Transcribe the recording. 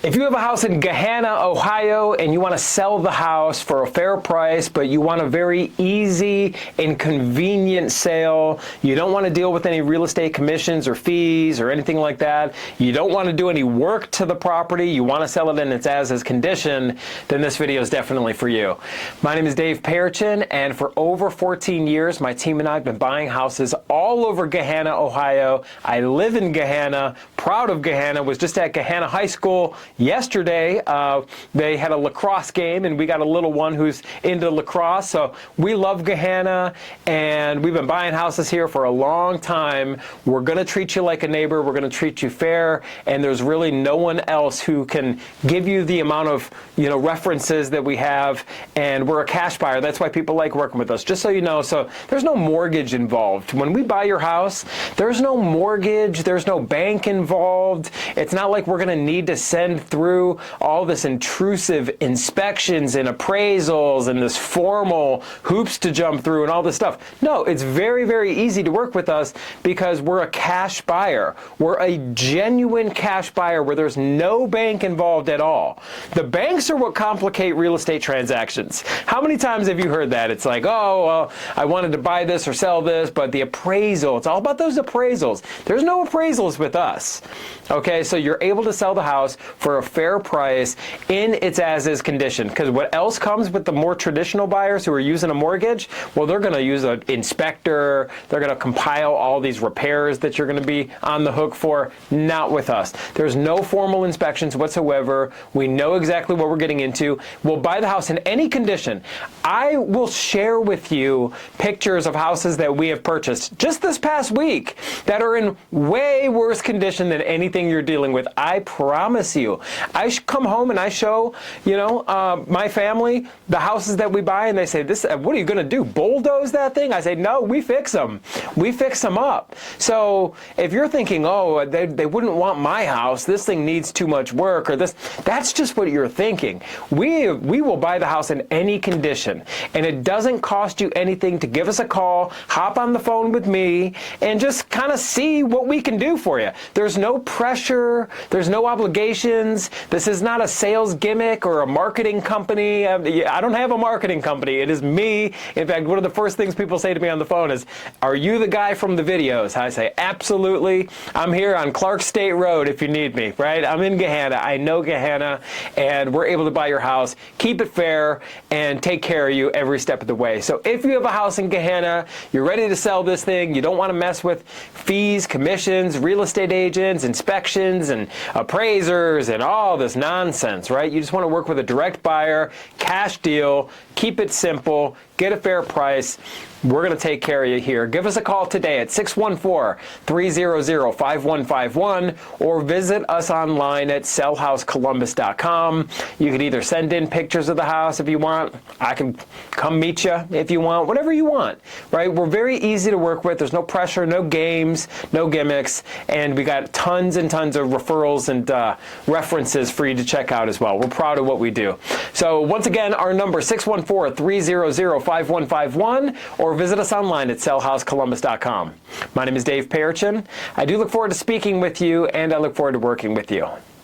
If you have a house in Gahanna, Ohio, and you want to sell the house for a fair price, but you want a very easy and convenient sale, you don't want to deal with any real estate commissions or fees or anything like that, you don't want to do any work to the property, you want to sell it in its as-is condition, then this video is definitely for you. My name is Dave Perichin, and for over 14 years, my team and I have been buying houses all over Gahanna, Ohio. I live in Gahanna, proud of Gahanna, was just at Gahanna High School yesterday. They had a lacrosse game, and we got a little one who's into lacrosse, so we love Gahanna, and we've been buying houses here for a long time. We're going to treat you like a neighbor. We're going to treat you fair, and there's really no one else who can give you the amount of references that we have, and we're a cash buyer. That's why people like working with us, just so you know. So there's no mortgage involved. When we buy your house, there's no mortgage, there's no bank involved. It's not like we're going to need to send through all this intrusive inspections and appraisals and this formal hoops to jump through and all this stuff. No, it's very, very easy to work with us because we're a cash buyer. We're a genuine cash buyer where there's no bank involved at all. The banks are what complicate real estate transactions. How many times have you heard that? It's like, oh, well, I wanted to buy this or sell this, but the appraisal, it's all about those appraisals. There's no appraisals with us. Okay, so you're able to sell the house for a fair price in its as-is condition. Because what else comes with the more traditional buyers who are using a mortgage? Well, they're going to use an inspector. They're going to compile all these repairs that you're going to be on the hook for. Not with us. There's no formal inspections whatsoever. We know exactly what we're getting into. We'll buy the house in any condition. I will share with you pictures of houses that we have purchased just this past week that are in way worse condition than anything you're dealing with. I promise you. I come home and I show, my family the houses that we buy, and they say, "This, what are you going to do? Bulldoze that thing?" I say, "No, we fix them. We fix them up." So if you're thinking, "Oh, they wouldn't want my house. This thing needs too much work," or this, that's just what you're thinking. We will buy the house in any condition, and it doesn't cost you anything to give us a call, hop on the phone with me, and just kind of see what we can do for you. There's no pressure. There's no obligations. This is not a sales gimmick or a marketing company. I don't have a marketing company. It is me. In fact, one of the first things people say to me on the phone is, "Are you the guy from the videos?" I say, "Absolutely. I'm here on Clark State Road if you need me," right? I'm in Gahanna. I know Gahanna, and we're able to buy your house, keep it fair, and take care of you every step of the way. So if you have a house in Gahanna, you're ready to sell this thing, you don't want to mess with fees, commissions, real estate agents, inspections, and appraisers, and all this nonsense, right? You just want to work with a direct buyer, cash deal, keep it simple, get a fair price. We're going to take care of you here. Give us a call today at 614-300-5151 or visit us online at sellhousecolumbus.com. You can either send in pictures of the house if you want. I can come meet you if you want, whatever you want, right? We're very easy to work with. There's no pressure, no games, no gimmicks, and we got tons and tons of referrals and references for you to check out as well. We're proud of what we do. So once again, our number 614-300-5151 or visit us online at sellhousecolumbus.com. My name is Dave Perichin. I do look forward to speaking with you, and I look forward to working with you.